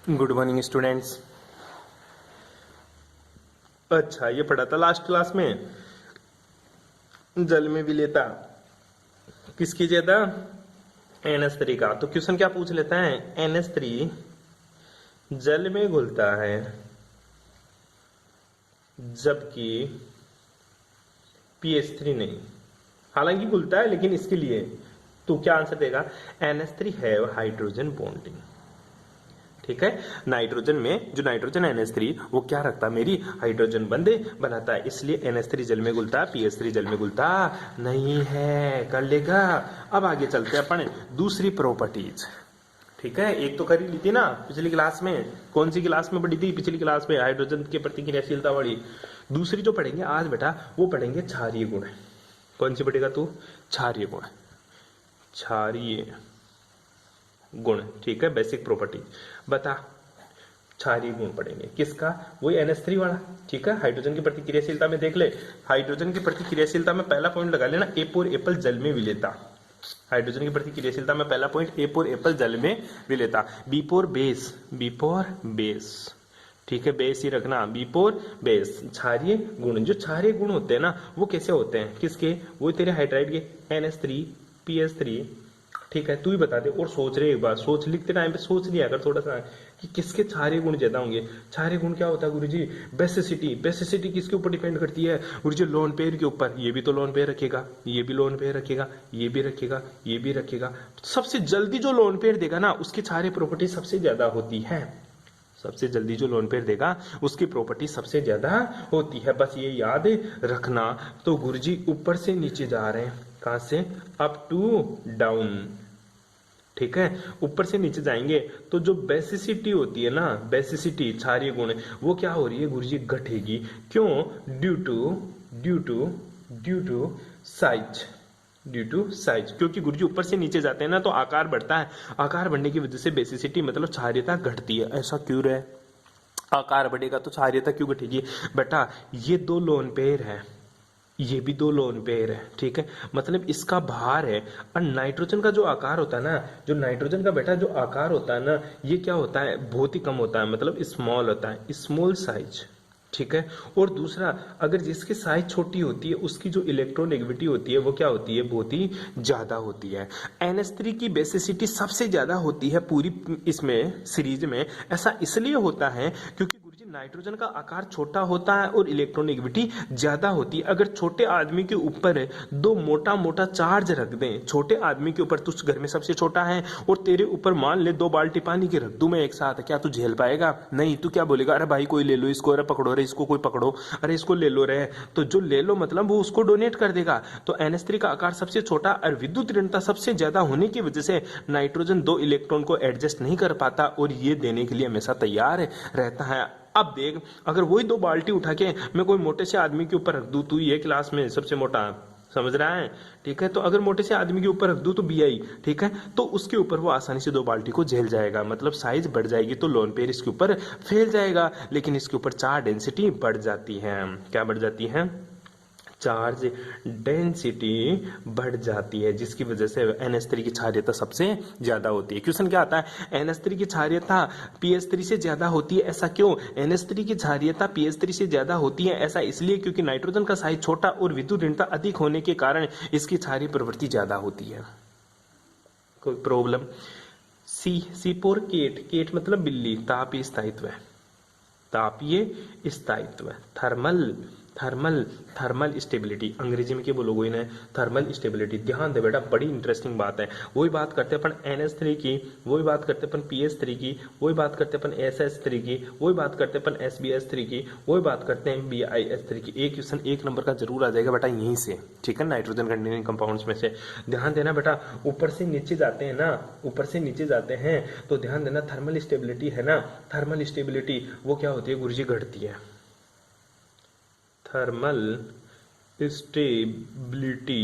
Good morning students. अच्छा, ये पढ़ा था लास्ट क्लास में, जल में विलेयता किसकी ज्यादा, NH3 का। तो क्वेश्चन क्या पूछ लेता है, NH3 जल में घुलता है जबकि PH3 नहीं। हालांकि घुलता है लेकिन इसके लिए तो क्या आंसर देगा, NH3 हैव हाइड्रोजन बॉन्डिंग। ठीक है, नाइट्रोजन में जो नाइट्रोजन NH3 वो क्या रखता है, मेरी हाइड्रोजन बंधे बनाता है, इसलिए NH3 जल में घुलता, PH3 जल में घुलता नहीं है। कर लेगा। अब आगे चलते हैं अपन दूसरी प्रॉपर्टीज। ठीक है, एक तो करी ली थी ना पिछली क्लास में, कौन सी क्लास में पढ़ी थी पिछली क्लास में, हाइड्रोजन के प्रति क्रियाशीलता वाली। दूसरी जो पढ़ेंगे आज बेटा वो पढ़ेंगे क्षारीय गुण। कौन सी पढ़ेगा तू, क्षारीय गुण, क्षारीय गुण। ठीक है, बेसिक प्रॉपर्टी बता। क्षारीय गुण पढ़ेंगे किसका, वही NH3 वाला। ठीक है, हाइड्रोजन की प्रतिक्रियाशीलता में देख ले, हाइड्रोजन की प्रतिक्रियाशीलता में पहला पॉइंट लगा लेना, ए और एप्पल जल में विलेयता। हाइड्रोजन की प्रतिक्रियाशीलता में पहला पॉइंट, ए और एप्पल जल में विलेयता। B for base, B for base. ठीक है, बेस ही रखना, बी फोर बेस। क्षारीय गुण, जो क्षारीय गुण होते हैं ना वो कैसे होते हैं, किसके, वो तेरे हाइड्राइड के, NH3 PH3। ठीक है, तू ही बता दे। और सोच रहे एक बार, सोच, लिखते टाइम पे सोच लिया अगर थोड़ा सा कि किसके क्षारीय गुण ज्यादा होंगे। क्षारीय गुण क्या होता है गुरुजी, बेसिसिटी। बेसिसिटी किसके ऊपर डिपेंड करती है गुरुजी, लोन पेयर के ऊपर। ये भी तो लोन पेयर रखेगा, ये भी लोन पेयर रखेगा, ये भी रखेगा, ये भी रखेगा। सबसे जल्दी जो लोन पेयर देगा ना उसकी क्षारीय प्रॉपर्टी सबसे ज्यादा होती है। सबसे जल्दी जो लोन पेयर देगा उसकी प्रॉपर्टी सबसे ज्यादा होती है, बस ये याद रखना। तो गुरुजी ऊपर से नीचे जा रहे हैं, कहां से, अप टू डाउन। ठीक है, ऊपर से नीचे जाएंगे तो जो बेसिसिटी होती है ना, बेसिसिटी क्षारीय गुण, वो क्या हो रही है गुरुजी, घटेगी। क्यों, due to size, due to size. क्योंकि गुरुजी ऊपर से नीचे जाते हैं ना तो आकार बढ़ता है, आकार बढ़ने की वजह से बेसिसिटी मतलब क्षारीयता घटती है। ऐसा क्यों रहे, आकार बढ़ेगा तो क्षारीयता क्यों घटेगी बेटा, ये दो लोन पेयर है, ये भी दो लोन पेयर है। ठीक है, मतलब इसका भार है। और नाइट्रोजन का जो आकार होता है ना, जो नाइट्रोजन का बेटा जो आकार होता है ना, ये क्या होता है, बहुत ही कम होता है, मतलब स्मॉल होता है, स्मॉल साइज। ठीक है, और दूसरा अगर जिसकी साइज छोटी होती है उसकी जो इलेक्ट्रोनेगेटिविटी होती है वो क्या होती है, बहुत ही ज्यादा होती है। NH3 की बेसिसिटी सबसे ज्यादा होती है पूरी इसमें सीरीज में। ऐसा इसलिए होता है क्योंकि नाइट्रोजन का आकार छोटा होता है और इलेक्ट्रोनेगेटिविटी ज्यादा होती है। अगर छोटे आदमी के ऊपर दो मोटा मोटा चार्ज रख दें, छोटे आदमी के ऊपर, तू घर में सबसे छोटा है और तेरे ऊपर मान ले 2 बाल्टी पानी की रख दूं मैं एक साथ, क्या तू झेल पाएगा, नहीं। तू क्या बोलेगा, अरे भाई कोई ले लो इसको, अरे पकड़ो, अरे इसको कोई पकड़ो, अरे इसको ले लो रे। तो जो ले लो मतलब वो उसको डोनेट कर देगा। तो NH3 का आकार सबसे छोटा और विद्युत ऋणता सबसे ज्यादा होने की वजह से नाइट्रोजन 2 इलेक्ट्रॉन को एडजस्ट नहीं कर पाता और ये देने के लिए हमेशा तैयार रहता है। अब देख, अगर वही 2 बाल्टी उठा के मैं कोई मोटे से आदमी के ऊपर रख दूं, तू ये क्लास में सबसे मोटा, समझ रहा है। ठीक है, तो अगर मोटे से आदमी के ऊपर रख दूं तो BI, ठीक है, तो उसके ऊपर वो आसानी से 2 बाल्टी को झेल जाएगा, मतलब साइज बढ़ जाएगी तो लोन पेयर इसके ऊपर फैल जाएगा। लेकिन इसके ऊपर चार्ज डेंसिटी बढ़ जाती है, क्या बढ़ जाती है, चार्ज डेंसिटी बढ़ जाती है, जिसकी वजह से NH3 की क्षारीयता सबसे ज्यादा होती है। क्वेश्चन क्या आता है, NH3 की क्षारीयता PH3 से ज्यादा होती है, ऐसा क्यों, NH3 की क्षारीयता PH3 से ज्यादा होती है, ऐसा इसलिए क्योंकि नाइट्रोजन का साइज छोटा और विद्युत ऋणता अधिक होने के कारण इसकी क्षारीय प्रवृत्ति ज्यादा होती है। कोई प्रॉब्लम। C4 केट, केट मतलब बिल्ली, तापीय स्थायित्व है, तापीय स्थायित्व, थर्मल, थर्मल स्टेबिलिटी, अंग्रेजी में क्या बोलोगे इन्हें, थर्मल स्टेबिलिटी। ध्यान दे बेटा, बड़ी इंटरेस्टिंग बात है। वही बात करते हैं अपन NH3 की, वही बात करते हैं अपन PH3 की, वही बात करते हैं अपन SH3 की, वही बात करते हैं अपन SbS3 की, वही बात करते हैं BiS3 की। एक क्वेश्चन 1 नंबर का जरूर आ जाएगा बेटा यहीं से। ठीक है, नाइट्रोजन कंटेनिंग कंपाउंड्स में से। ध्यान देना बेटा, ऊपर से नीचे जाते हैं ना, ऊपर से नीचे जाते हैं तो ध्यान देना, थर्मल स्टेबिलिटी है ना, थर्मल स्टेबिलिटी वो क्या होती है गुरुजी, घटती है। थर्मल स्टेबिलिटी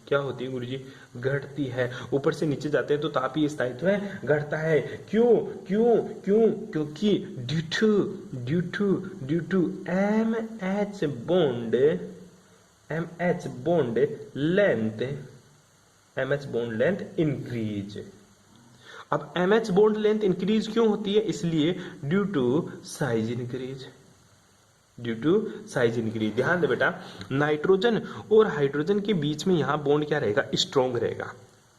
क्या होती है गुरुजी, घटती है। ऊपर से नीचे जाते हैं तो तापीय स्थायित्व घटता है। क्यों क्यों क्यों, क्योंकि due to MH bond length increase. अब एमएच बॉन्ड लेंथ इंक्रीज क्यों होती है? इसलिए due to size increase, due to size increase. ध्यान दे बेटा, नाइट्रोजन और हाइड्रोजन के बीच में यहां बॉन्ड क्या रहेगा? स्ट्रॉन्ग रहेगा।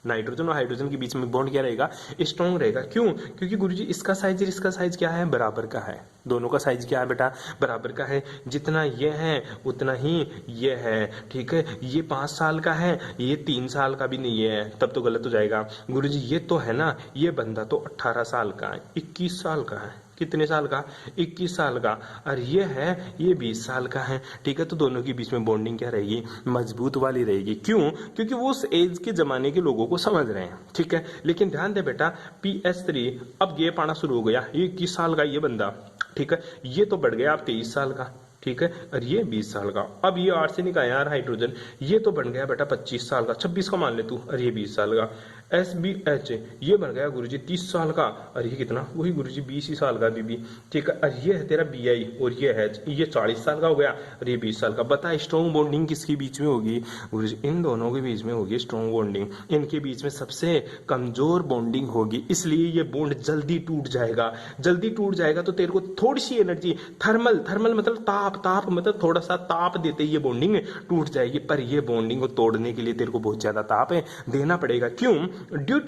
नाइट्रोजन और हाइड्रोजन के बीच में बॉन्ड क्या रहेगा? स्ट्रॉन्ग रहेगा। क्यों? क्योंकि गुरुजी इसका साइज और इसका साइज क्या है? बराबर का है। दोनों का साइज क्या है बेटा? बराबर का है। जितना ये है उतना ही ये है, ठीक है। ये 5 साल का है, ये 3 साल का भी नहीं है, तब तो गलत हो जाएगा। गुरुजी ये तो है ना, ये बंदा तो 18 साल का है, 21 साल का है। कितने साल का? 21 साल का। और ये है, ये 20 साल का है, ठीक है। तो दोनों के बीच में बॉन्डिंग क्या रहेगी? मजबूत वाली रहेगी। क्यों? क्योंकि वो उस एज के जमाने के लोगों को समझ रहे हैं, ठीक है। लेकिन ध्यान दे बेटा, PH3 अब गैप आना शुरू हो गया। ये 21 साल का ये बंदा, ठीक है, ये तो बढ़ गया अब 23 साल का, ठीक है, और ये 20 साल का। अब ये आर्सेनिक है यार, हाइड्रोजन, ये तो बन गया बेटा 25 साल का, 26 का मान ले तू, और ये 20 साल का। SBH ये बन गया गुरुजी 30 साल का, और ये कितना? वही गुरुजी 20 ही साल का बीबी, ठीक है। और ये है तेरा BI, और ये है, ये 40 साल का हो गया, और ये 20 साल का। बता स्ट्रॉन्ग बॉन्डिंग किसके बीच में होगी? गुरुजी इन दोनों के बीच में होगी स्ट्रॉन्ग बॉन्डिंग। इनके बीच में सबसे कमजोर बॉन्डिंग होगी, इसलिए ये बॉन्ड जल्दी टूट जाएगा। जल्दी टूट जाएगा तो तेरे को थोड़ी सी एनर्जी, थर्मल, थर्मल मतलब ताप, ताप मतलब थोड़ा सा ताप देते ये बॉन्डिंग टूट जाएगी। पर ये बॉन्डिंग को तोड़ने के लिए तेरे को बहुत ज्यादा ताप देना पड़ेगा। क्यों? Due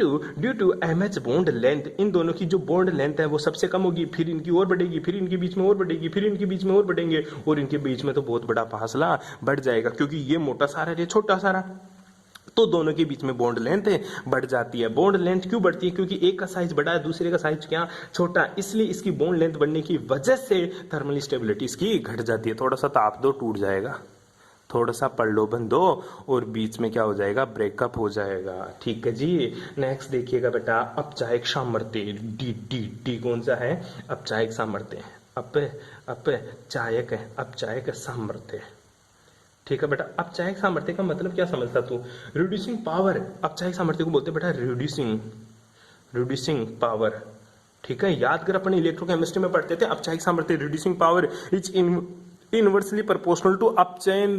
to MH bond length, इन दोनों की जो बॉन्ड लेंथ है वो सबसे कम होगी, फिर इनकी और बढ़ेगी, फिर इनके बीच में और बढ़ेगी, फिर इनके बीच में और बढ़ेंगे, और इनके बीच में तो बहुत बड़ा फासला बढ़ जाएगा, क्योंकि ये मोटा सारा है, ये छोटा सारा, तो दोनों के बीच में बॉन्ड लेंथ बढ़ जाती है। बॉन्ड लेंथ क्यों बढ़ती है? क्योंकि एक का साइज बड़ा है, दूसरे का साइज क्या? छोटा, इसलिए इसकी बॉन्ड लेंथ बढ़ने की वजह से थर्मल स्टेबिलिटी इसकी घट जाती है। थोड़ा सा ताप दो टूट जाएगा, थोड़ा सा प्रलोभन दो और बीच में क्या हो जाएगा? ब्रेकअप हो जाएगा, ठीक है जी। नेक्स्ट देखिएगा बेटा, अपचायक सामर्थ्य, डी डी डी कौन सा है? अपचायक सामर्थ्य, अपचायक है, अपचायक सामर्थ्य, ठीक है बेटा। अपचायक सामर्थ्य का मतलब क्या समझता तू? रिड्यूसिंग पावर, अपचायक सामर्थ्य को बोलते हैं बेटा रिड्यूसिंग पावर, ठीक है। याद कर अपन इलेक्ट्रोकेमिस्ट्री में पढ़ते थे, अपचायक सामर्थ्य reducing power is inversely proportional to अपचयन,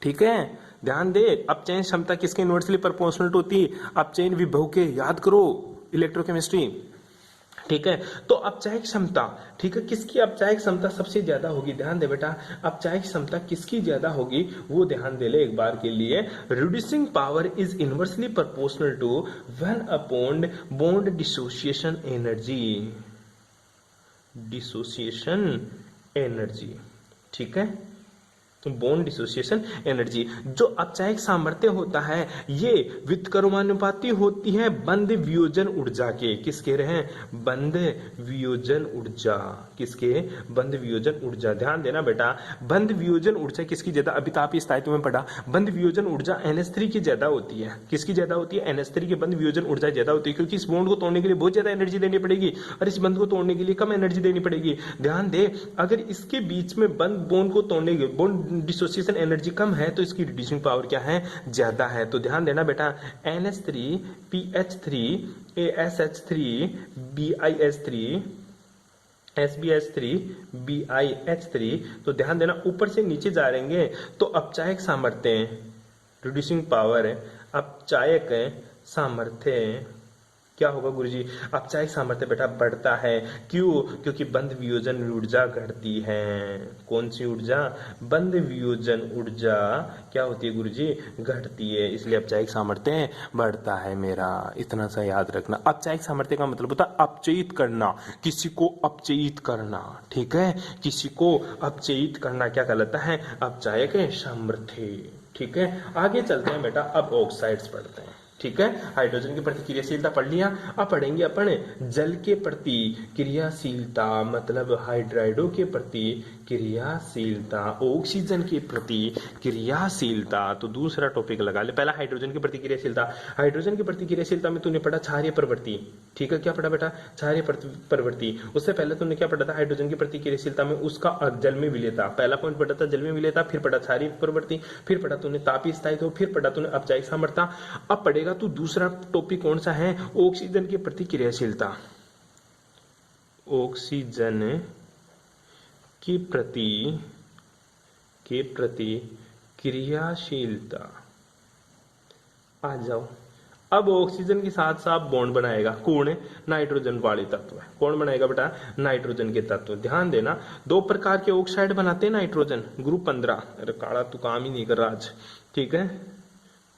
ठीक है। ध्यान दे, अपचयन क्षमता किसके इनवर्सली प्रोपोर्शनल होती है? अपचयन विभव के। याद करो इलेक्ट्रोकेमिस्ट्री, ठीक है। तो अपचायक क्षमता, ठीक है, किसकी अपचायक क्षमता सबसे ज्यादा होगी? ध्यान दे बेटा, अपचायक क्षमता किसकी ज्यादा होगी वो ध्यान दे ले एक बार के लिए। Reducing power is inversely proportional to 1 upon bond dissociation energy, dissociation energy, ठीक है, बॉन्ड डिसोसिएशन एनर्जी। जो अपचायक सामर्थ्य होता है ये व्युत्क्रमानुपाती होती है बंध वियोजन ऊर्जा के। किसके रहे? बंध वियोजन ऊर्जा, किसके? बंध वियोजन ऊर्जा। ध्यान देना बेटा, बंध वियोजन ऊर्जा किसकी ज्यादा? अभी तो आप स्थायित्व में पढ़ा, बंध वियोजन ऊर्जा NH3 की ज्यादा होती है। किसकी ज्यादा होती है? NH3 की बंध वियोजन ऊर्जा ज्यादा होती है, क्योंकि इस बॉन्ड को तोड़ने के लिए बहुत ज्यादा एनर्जी देनी पड़ेगी और इस बंध को तोड़ने के लिए कम एनर्जी देनी पड़ेगी। ध्यान दे, अगर इसके बीच में बंध बॉन्ड को तोड़ने के बॉन्ड डिसोसिएशन एनर्जी कम है तो इसकी रिड्यूसिंग पावर क्या है? ज्यादा है। तो ध्यान देना बेटा, NH3 PH3 ASH3 BiH3 SbH3 BiH3, तो ध्यान देना ऊपर से नीचे जा रहेंगे तो अपचायक सामर्थ्य, रिड्यूसिंग पावर, अपचायक सामर्थ्य क्या होगा गुरुजी? अपचायक सामर्थ्य बेटा बढ़ता है। क्यों? क्योंकि बंध वियोजन ऊर्जा घटती है। कौन सी ऊर्जा? बंध वियोजन ऊर्जा क्या होती है गुरुजी? घटती है, इसलिए अपचायक सामर्थ्य बढ़ता है मेरा। इतना सा याद रखना। अपचायक सामर्थ्य का मतलब होता है अपचयित करना, किसी को अपचयित करना, ठीक है, किसी को अपचयित करना क्या कहलाता है? अपचायक सामर्थ्य, ठीक है। आगे चलते हैं बेटा, अब ऑक्साइड्स पढ़ते हैं, ठीक है। हाइड्रोजन की प्रतिक्रियाशीलता पढ़ लिया, अब पढ़ेंगे अपन जल के प्रति क्रियाशीलता, मतलब हाइड्राइडो के प्रति क्रियाशीलता, ऑक्सीजन के प्रति क्रियाशीलता। तो दूसरा टॉपिक लगा ले। पहला हाइड्रोजन की प्रतिक्रियाशीलता। हाइड्रोजन की प्रतिक्रियाशीलता में तूने पढ़ा क्षारीय प्रवृत्ति, ठीक है। क्या पढ़ा बेटा? क्षारीय प्रवृत्ति। उससे पहले तूने क्या पढ़ा था? हाइड्रोजन की प्रतिक्रियाशीलता में उसका जल में विलेयता। पहला पॉइंट पढ़ा था जल में विलेयता, फिर पढ़ा क्षारीय प्रवृत्ति, फिर पढ़ा तूने तापीय स्थायित्व, फिर पढ़ा तूने अपचायक सामर्थ्य। अब पढ़ेगा तू दूसरा टॉपिक कौन सा है? ऑक्सीजन की प्रतिक्रियाशीलता। ऑक्सीजन की प्रति क्रियाशीलता। आ जाओ अब ऑक्सीजन के साथ साथ बॉन्ड बनाएगा, कौन है? नाइट्रोजन वाले तत्व है। कौन बनाएगा बेटा? नाइट्रोजन के तत्व। ध्यान देना, दो प्रकार के ऑक्साइड बनाते हैं नाइट्रोजन, ग्रुप 15। अरे काला तू काम ही नहीं कर रहा आज, ठीक है,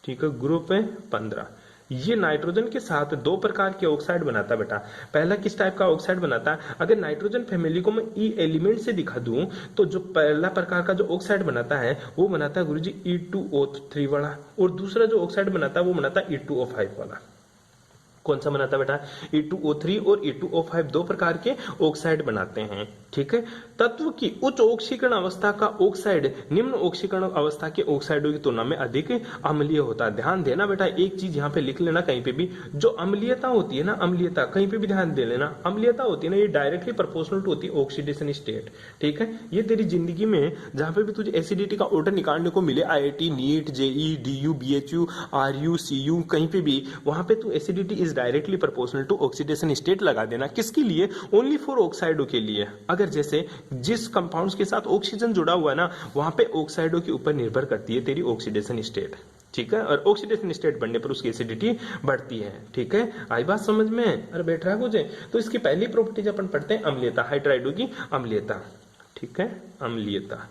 ठीक है, ग्रुप है 15। ये नाइट्रोजन के साथ दो प्रकार के ऑक्साइड बनाता है बेटा। पहला किस टाइप का ऑक्साइड बनाता है? अगर नाइट्रोजन फैमिली को मैं ई एलिमेंट से दिखा दूं तो जो पहला प्रकार का जो ऑक्साइड बनाता है वो बनाता है गुरुजी E2O3 वाला, और दूसरा जो ऑक्साइड बनाता है वो बनाता है E2O5 वाला। कौन सा बनाता है बेटा? E2O3 और E2O5 दो प्रकार के ऑक्साइड बनाते हैं, ठीक है। तत्व की उच्च ऑक्सीकरण अवस्था का ऑक्साइड निम्न ऑक्सीकरण अवस्था के ऑक्साइडों की तुलना में अधिक अम्लीय होता है। ध्यान देना बेटा, एक चीज यहाँ पे लिख लेना कहीं पे भी, जो अम्लीयता होती है ना, अम्लीयता कहीं पे भी ध्यान दे लेना, अम्लीयता होती है ना, ये डायरेक्टली प्रोपोर्शनल टू होती है ऑक्सीडेशन स्टेट, ठीक है। ये तेरी जिंदगी में जहां पे भी तुझे एसिडिटी का ऑर्डर निकालने को मिले, IIT, NEET, JEE, DU, BHU, RU, CU, कहीं पे भी, वहां पे तू acidity is directly proportional to oxidation state लगा देना। किसके लिए? ओनली फॉर ऑक्साइडों के लिए। अगर जैसे जिस कंपाउंड्स के साथ ऑक्सीजन जुड़ा हुआ है ना, वहां पे ऑक्साइडों के ऊपर निर्भर करती है तेरी ऑक्सीडेशन स्टेट, ठीक है। और ऑक्सीडेशन स्टेट बढ़ने पर उसकी एसिडिटी बढ़ती है, ठीक है। आई बात समझ में? अरे बैठ रहा है मुझे। तो इसकी पहली प्रॉपर्टीज अपन पढ़ते हैं, अम्लीयता, हाइड्राइडो की अम्लीयता, ठीक है, अम्लीयता,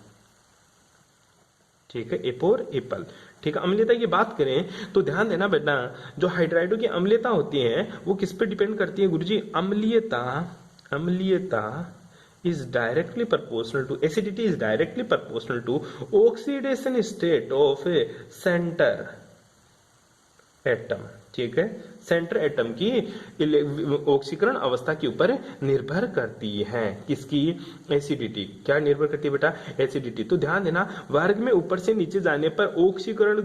ठीक है, एपोर एपल, ठीक है। अम्लीयता की बात करें तो ध्यान देना बेटा, जो हाइड्राइडो की अम्लीयता होती है वो किस पे डिपेंड करती है गुरुजी? अम्लीयता, अम्लीयता is directly proportional to, acidity is directly proportional to oxidation state of a center atom, ठीक है। सेंटर एटम की ऑक्सीकरण अवस्था के ऊपर निर्भर करती है। किसकी? एसिडिटी। क्या निर्भर करती है बेटा? एसिडिटी। तो ध्यान देना, वर्ग में ऊपर से नीचे जाने पर ऑक्सीकरण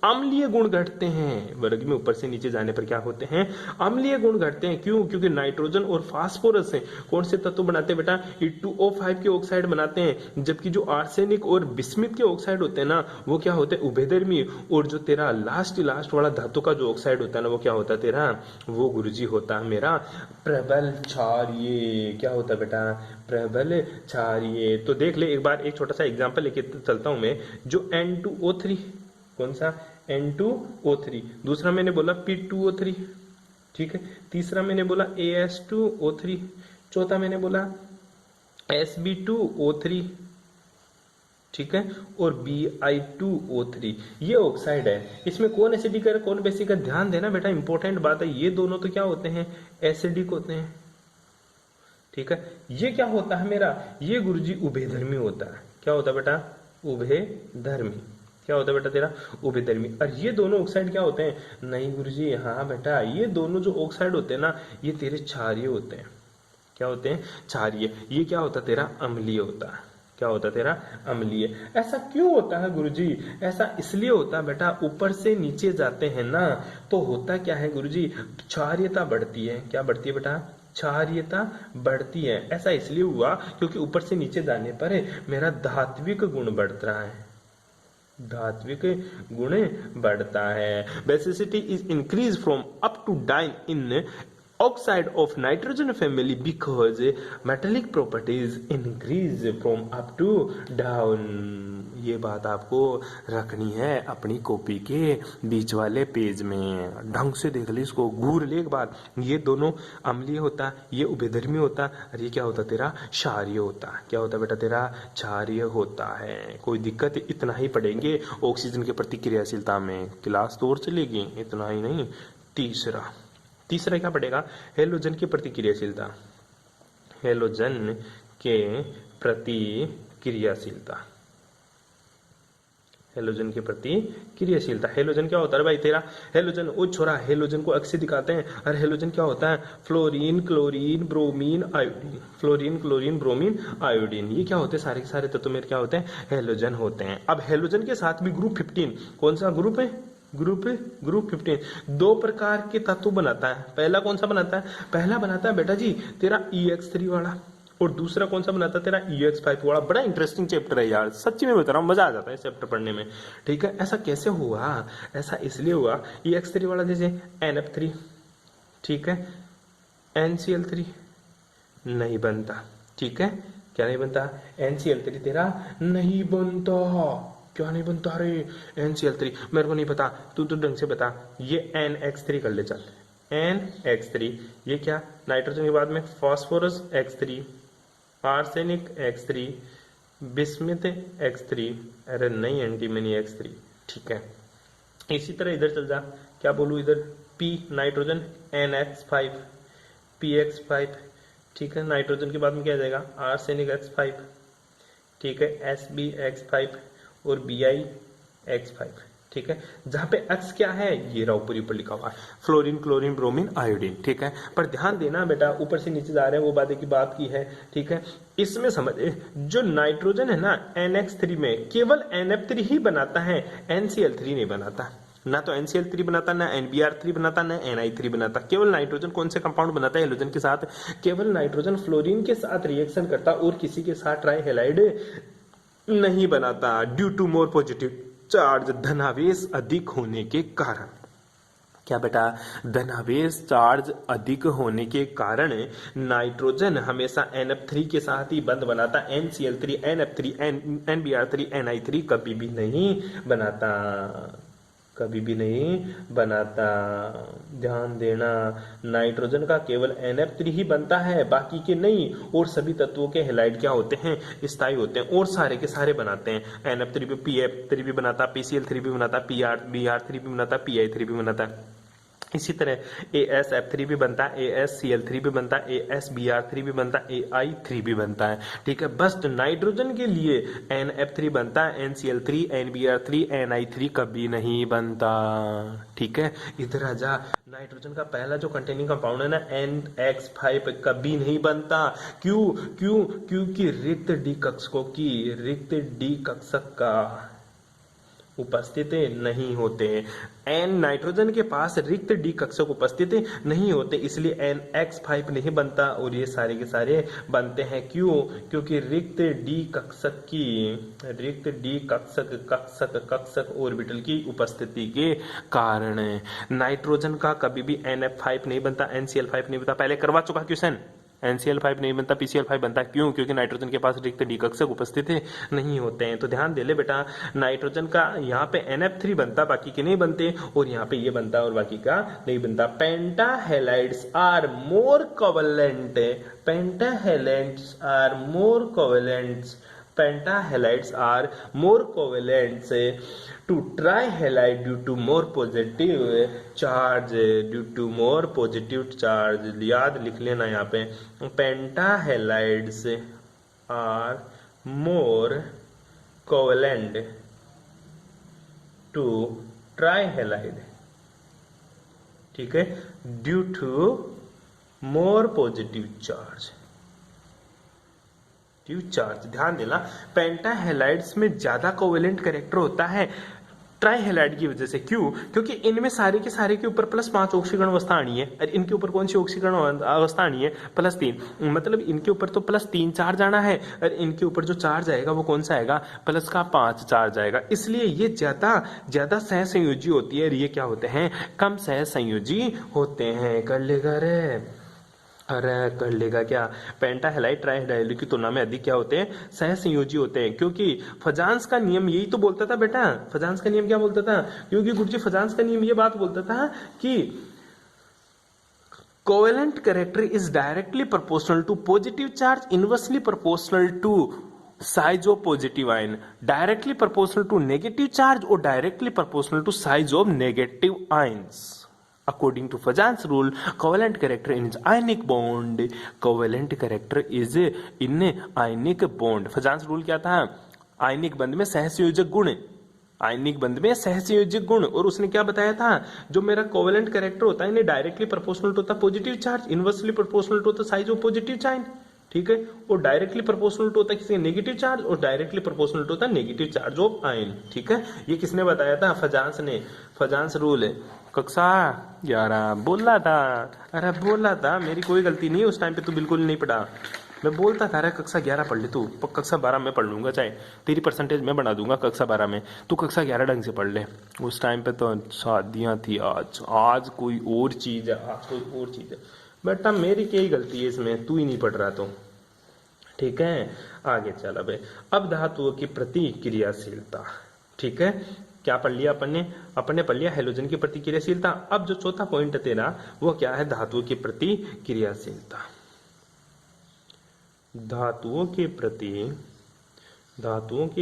अम्लीय गुण घटते हैं। वर्ग में ऊपर से नीचे जाने पर क्या होते हैं? अम्लीय गुण घटते हैं। क्यों? क्योंकि नाइट्रोजन और फास्फोरस से कौन से तत्व बनाते हैं बेटा? E2O5 के ऑक्साइड बनाते हैं, जबकि जो आर्सेनिक और बिस्मिथ के ऑक्साइड होते हैं ना, वो क्या होते हैं? उभयधर्मी। और जो तेरा लास्ट वाला धातु का जो ऑक्साइड होता है ना, वो क्या होता है तेरा? वो गुरुजी होता है मेरा प्रबल क्षारीय। क्या होता है बेटा? प्रबल क्षारीय। तो देख ले एक बार, एक छोटा सा एग्जांपल लेके चलता हूं मैं। जो N2O3, कौन सा? N2O3। दूसरा मैंने बोला P2O3, ठीक है। तीसरा मैंने बोला AS2O3। चौथा मैंने बोला SB2O3, ठीक है। और Bi2O3, ये ऑक्साइड है। इसमें कौन एसिडिक है, कौन बेसिक है? ध्यान देना बेटा, इंपॉर्टेंट बात है। ये दोनों तो क्या होते हैं? एसिडिक होते हैं, ठीक है। ये क्या होता है मेरा? ये गुरुजी उभयधर्मी होता है। क्या होता है बेटा? उभयधर्मी। क्या होता है बेटा तेरा? उभयधर्मी। और ये दोनों ऑक्साइड क्या होते हैं? नहीं गुरुजी, हाँ बेटा, ये दोनों जो ऑक्साइड होते हैं ना, ये तेरे क्षारीय होते हैं। क्या होते हैं? क्षारीय। ये क्या होता है तेरा? अम्लीय होता है। क्या होता है तेरा? अम्लीय। ऐसा क्यों होता है गुरुजी? ऐसा इसलिए होता है बेटा, ऊपर से नीचे जाते हैं ना, तो होता क्या है गुरुजी? क्षारीयता बढ़ती है। क्या बढ़ती है बेटा? क्षारीयता बढ़ती है। ऐसा इसलिए हुआ क्योंकि ऊपर से नीचे जाने पर मेरा धात्विक गुण बढ़ रहा है, धात्विक गुण बढ़ता है। Basicity is increase from up to down in oxide of nitrogen family because metallic properties increase from up to down। ये बात आपको रखनी है अपनी कॉपी के बीच वाले पेज में। ढंग से देख ले इसको, घूर ले एक बार। ये दोनों अम्लीय होता, ये उभयधर्मी होता, और ये क्या होता तेरा? क्षारीय होता। क्या होता बेटा तेरा? क्षारीय होता है। कोई दिक्कत? इतना ही पढ़ेंगे ऑक्सीजन के प्रति क्रियाशीलता में, क्लास तो और चलेगी, इतना ही नहीं। तीसरा क्या पड़ेगा? हेलोजन की प्रतिक्रियाशीलता। हेलोजन के प्रति क्रियाशीलता, हेलोजन के प्रति क्रियाशीलता। हेलोजन क्या होता है भाई तेरा? हेलोजन, ओ छोरा, हेलोजन को अक्स से दिखाते हैं। और हेलोजन क्या होता है? Fluorine, chlorine, bromine, iodine. Fluorine, chlorine, bromine, iodine, ये क्या होते हैं? सारे के सारे तत्व में क्या होते हैं? हेलोजन होते हैं। अब हेलोजन के साथ भी ग्रुप 15, कौन सा ग्रुप है? ग्रुप 15 दो प्रकार के तत्व बनाता है। पहला कौन सा बनाता है? पहला बनाता है बेटा जी तेरा EX3 वाला, और दूसरा कौन सा बनाता है तेरा? EX5 वाला। बड़ा इंटरेस्टिंग चैप्टर है यार, सच्ची में बता रहा हूँ, मजा आ जाता है चैप्टर पढ़ने में, ठीक है। ऐसा कैसे हुआ? ऐसा इसलिए हुआ, EX3 वाला जैसे NF3, ठीक है, NCl3 नहीं बनता, ठीक है। क्या नहीं बनता? NCl3 तेरा नहीं बनता, क्या नहीं बनता रे? NCl3 मेरे को नहीं पता, तू तो ढंग से बता। ये NX3 कर ले चल, NX3 ये क्या? नाइट्रोजन के बाद में phosphorus X3, arsenic X3, bismuth X3, अरे नहीं एंटीमनी X3, ठीक है। इसी तरह इधर चल जा, क्या बोलूं इधर? P नाइट्रोजन NX5, PX5, ठीक है। नाइट्रोजन के बाद में क्या आ जाएगा? आर्सेनिक X5, ठीक है, SbX5 और BiX5, ठीक है। जहां पे X क्या है ये रहा ऊपर ऊपर लिखा हुआ है, फ्लोरीन, क्लोरीन, ब्रोमीन, आयोडीन, ठीक है। पर ध्यान देना बेटा, ऊपर से नीचे जा रहे हैं वो बातें की बात की है, ठीक है। इसमें समझ, जो नाइट्रोजन है ना NX3 में केवल NF3 ही बनाता है, NCl3 नहीं बनाता। ना तो NCl3 बनाता, ना NBr3 बनाता, ना Ni3 बनाता। केवल नाइट्रोजन कौन से कंपाउंड बनाता है हेलोजन के साथ? केवल नाइट्रोजन फ्लोरीन के साथ रिएक्शन करता और किसी के साथ ट्राईहेलाइड नहीं बनाता, due to more positive charge, धनावेश अधिक होने के कारण। क्या बेटा? धनावेश चार्ज अधिक होने के कारण नाइट्रोजन हमेशा NF3 के साथ ही बंद बनाता, NCl3, NF3, NBr3, Ni3 कभी भी नहीं बनाता, कभी भी नहीं बनाता। ध्यान देना, नाइट्रोजन का केवल NF3 ही बनता है, बाकी के नहीं। और सभी तत्वों के हेलाइड क्या होते हैं? स्थायी होते हैं, और सारे के सारे बनाते हैं। NF3 भी, PF3 भी बनाता, PCl3 भी बनाता, BR3 भी बनाता, PI3 भी बनाता। इसी तरह AsF3 भी बनता है, AsCl3 भी बनता है, AsBr3 भी बनता है, AI3 भी बनता है, ठीक है। बस नाइट्रोजन के लिए NF3 बनता है, NCl3, NBr3, Ni3 कभी नहीं बनता, ठीक है। इधर आ जा, नाइट्रोजन का पहला जो कंटेनिंग कंपाउंड है ना NX5 कभी नहीं बनता। क्यों? क्योंकि रिक्त डी कक्षकों की, रिक्त डी कक्षक का उपस्थित नहीं होते। एन नाइट्रोजन के पास रिक्त डी कक्षक उपस्थित नहीं होते, इसलिए NX5 नहीं बनता और ये सारे के सारे बनते हैं। क्यों? क्योंकि रिक्त डी कक्षक की, रिक्त डी कक्षक ऑर्बिटल की उपस्थिति के कारण नाइट्रोजन का कभी भी NF5 नहीं बनता, NCl5 नहीं बनता। पहले करवा चुका क्वेश्चन, NCl5 नहीं बनता, PCl5 बनता। क्यों? क्योंकि नाइट्रोजन के पास रिक्त डी कक्षक उपस्थित नहीं होते हैं। तो ध्यान दे ले बेटा, नाइट्रोजन का यहाँ पे NF3 बनता, बाकी के नहीं बनते, और यहाँ पे ये बनता और बाकी का नहीं बनता। Pentahalides are more covalent, pentahalides are more covalents, pentahalides are more covalent to trihalide due to more positive charge, due to more positive charge। याद लिख लेना यहाँ पे, pentahalides are more covalent to trihalide, ठीक है, due to more positive charge, charge. ध्यान देना, पेंटाहेलाइड्स में ज्यादा कोवेलेंट कैरेक्टर होता है ट्राईहेलाइड की वजह से। क्यों? क्योंकि इनमें सारे के सारे के ऊपर +5 ऑक्सीकरण अवस्था आनी है, और इनके ऊपर कौन सी ऑक्सीकरण अवस्था आनी है? +3। मतलब इनके ऊपर तो +3 चार्ज आना है, और इनके ऊपर जो चार्ज आएगा वो कौन सा आएगा? +5 चार्ज आएगा। इसलिए ये ज्यादा सहसंयोजी होती है, और ये क्या होते हैं? कम सहसंयोजी होते हैं। कर लेगा रे? अरे कर लेगा क्या? पेंटाहेलाइड ट्राईहेलाइड की तुलना में अधिक क्या होते हैं? सहसंयोजी होते हैं। क्योंकि फजांस का नियम यही तो बोलता था बेटा, फजांस का नियम क्या बोलता था? क्योंकि गुरुजी फजांस का नियम ये बात बोलता था कि covalent character is directly proportional to positive charge, inversely proportional to size of positive ion, directly proportional to negative charge और directly proportional to size of negative ions. According to Fajans rule, covalent character in ionic bond, covalent character is in ionic bond। Fajans rule क्या था? आयनिक बंध में सहसंयोजक गुण, आयनिक बंध में सहसंयोजक गुण। और उसने क्या बताया था? जो मेरा कोवेलेंट कैरेक्टर होता है इन्हें डायरेक्टली प्रोपोर्शनल टू होता positive charge, inversely proportional to होता साइज ऑफ पॉजिटिव चार्ज, ठीक है, और डायरेक्टली प्रोपोर्शनल टू होता है किसी नेगेटिव चार्ज, और डायरेक्टली प्रोपोर्शनल टू होता है नेगेटिव चार्ज ऑफ आयन, ठीक है। ये किसने बताया था? फजांस ने। फजांस रूल है कक्षा 11 बोला था। अरे बोला था, मेरी कोई गलती नहीं है, उस टाइम पे तू बिल्कुल नहीं पढ़ा। मैं बोलता था अरे कक्षा 11 पढ़ ले तू, कक्षा 12 में पढ़ लूंगा, चाहे तेरी परसेंटेज मैं बना दूंगा कक्षा 12 में, तू कक्षा 11 ढंग से पढ़ ले। उस टाइम पे तो शादियां थी, आज कोई और चीज है, आज कोई और चीज है बेटा। मेरी क्या ही गलती है इसमें? तू ही नहीं पढ़ रहा तो, ठीक है। आगे चल अब धातुओं की प्रतिक्रियाशीलता, ठीक है, क्या पढ़ लिया अपन ने पढ़ लिया हैलोजन की प्रतिक्रियाशीलता। अब जो चौथा पॉइंट है तेरा वो क्या है, धातुओं की प्रतिक्रियाशीलता। धातुओं के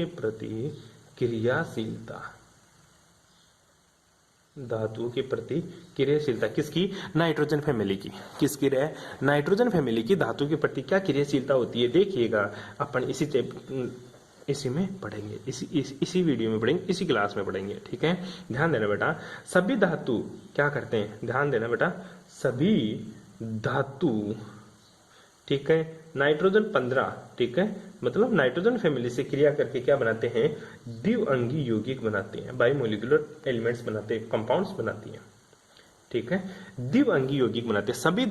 प्रति क्रियाशीलता, धातुओं की प्रतिक्रियाशीलता किसकी, नाइट्रोजन फैमिली की। किसकी रहे, नाइट्रोजन फैमिली की धातु के प्रति क्या क्रियाशीलता होती है, देखिएगा अपन इसी में पढ़ेंगे, इसी वीडियो में पढ़ेंगे, इसी क्लास में पढ़ेंगे। ठीक है, ध्यान देना बेटा, सभी धातु क्या करते हैं, ध्यान देना बेटा, सभी धातु, ठीक है, नाइट्रोजन 15, ठीक है, मतलब नाइट्रोजन फैमिली से क्रिया करके क्या बनाते हैं, द्विअंगी यौगिक बनाते हैं, बायोमोलिकुलर एलिमेंट्स बनाते हैं, कंपाउंड्स बनाती हैं। ठीक है, द्विअंगी यौगिक बनाते हैं। सभी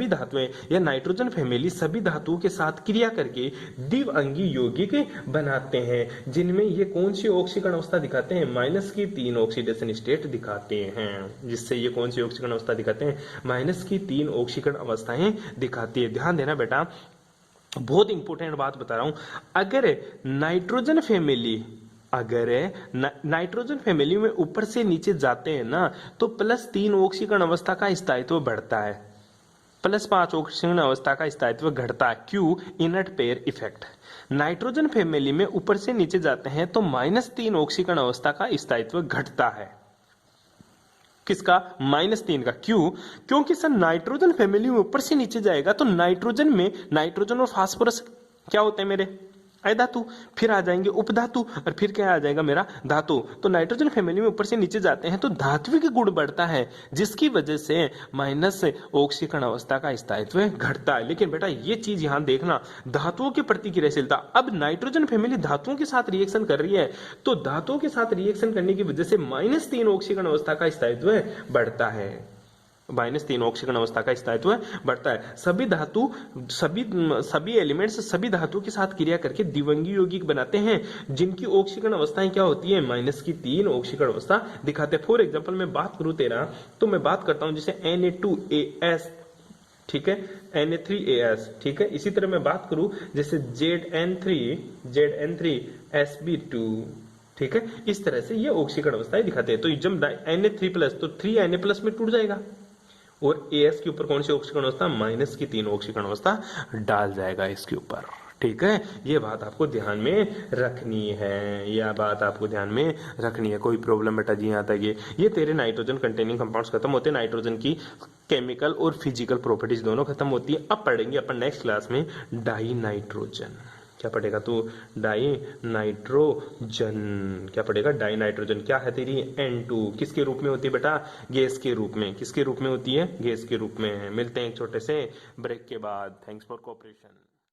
धातुएं या नाइट्रोजन फैमिली सभी धातुओं के साथ क्रिया करके द्विअंगी यौगिक बनाते हैं, जिनमें ये कौन सी ऑक्सीकरण अवस्था दिखाते हैं, -3 ऑक्सीडेशन स्टेट दिखाते हैं। जिससे ये कौन सी ऑक्सीकरण अवस्था दिखाते हैं, -3 ऑक्सीकरण अवस्थाएं दिखाती है। ध्यान देना बेटा, बहुत इंपॉर्टेंट बात बता रहा हूं, अगर नाइट्रोजन फैमिली में ऊपर से नीचे जाते हैं ना, तो +3 ऑक्सीकरण अवस्था का स्थायित्व बढ़ता है, +5 ऑक्सीकरण अवस्था का स्थायित्व घटता है। क्यों, inert pair effect. Nitrogen family में ऊपर से नीचे जाते हैं तो -3 ऑक्सीकरण अवस्था का स्थायित्व घटता है। किसका, -3 का। क्यों, क्योंकि सर नाइट्रोजन फैमिली में ऊपर से नीचे जाएगा तो नाइट्रोजन और फास्फोरस क्या होते हैं मेरे, अधातु, फिर आ जाएंगे उपधातु, और फिर क्या आ जाएगा मेरा, धातु। तो नाइट्रोजन फैमिली में ऊपर से नीचे जाते हैं तो धात्विक गुण बढ़ता है, जिसकी वजह से माइनस ऑक्सीकरण अवस्था का स्थायित्व घटता है। लेकिन बेटा ये चीज यहां देखना, धातुओं की प्रतिक्रियाशीलता, अब नाइट्रोजन फैमिली धातुओं के साथ रिएक्शन कर रही है, तो धातुओं के साथ रिएक्शन करने की वजह से -3 ऑक्सीकरण अवस्था का स्थायित्व बढ़ता है, -3 ऑक्सीकरण अवस्था का स्थायित्व बढ़ता है। सभी एलिमेंट्स सभी धातुओं के साथ क्रिया करके द्विअंगी यौगिक बनाते हैं, जिनकी ऑक्सीकरण अवस्थाएं क्या होती है, -3 ऑक्सीकरण अवस्था दिखाते हैं। फॉर एग्जांपल मैं बात करूं तेरा, तो मैं बात करता हूं जैसे Na2AS, ठीक है, Na3AS, ठीक है। इसी तरह मैं बात करूं जैसे ZN3SB2, ठीक है। इस तरह से ये ऑक्सीकरण अवस्थाएं दिखाते हैं। तो जब Na3+ तो 3Na+ में टूट जाएगा, और AS के ऊपर कौन सी ऑक्सीकरण अवस्था, -3 ऑक्सीकरण अवस्था डाल जाएगा इसके ऊपर। ठीक है, ये बात आपको ध्यान में रखनी है, यह बात आपको ध्यान में रखनी है। कोई प्रॉब्लम बेटा जी यहाँ तक ये तेरे नाइट्रोजन कंटेनिंग कंपाउंड्स खत्म होते हैं, नाइट्रोजन की केमिकल और फिजिकल प्रॉपर्टीज दोनों खत्म होती है। अब पढ़ेंगे अपन नेक्स्ट क्लास में डाई नाइट्रोजन। क्या पढ़ेगा तू, डाई नाइट्रोजन। क्या पढ़ेगा, डाई नाइट्रोजन। क्या है तेरी, N2 किसके रूप में होती है बेटा, गैस के रूप में। किसके रूप में होती है, गैस के रूप में। मिलते हैं एक छोटे से ब्रेक के बाद। Thanks for cooperation.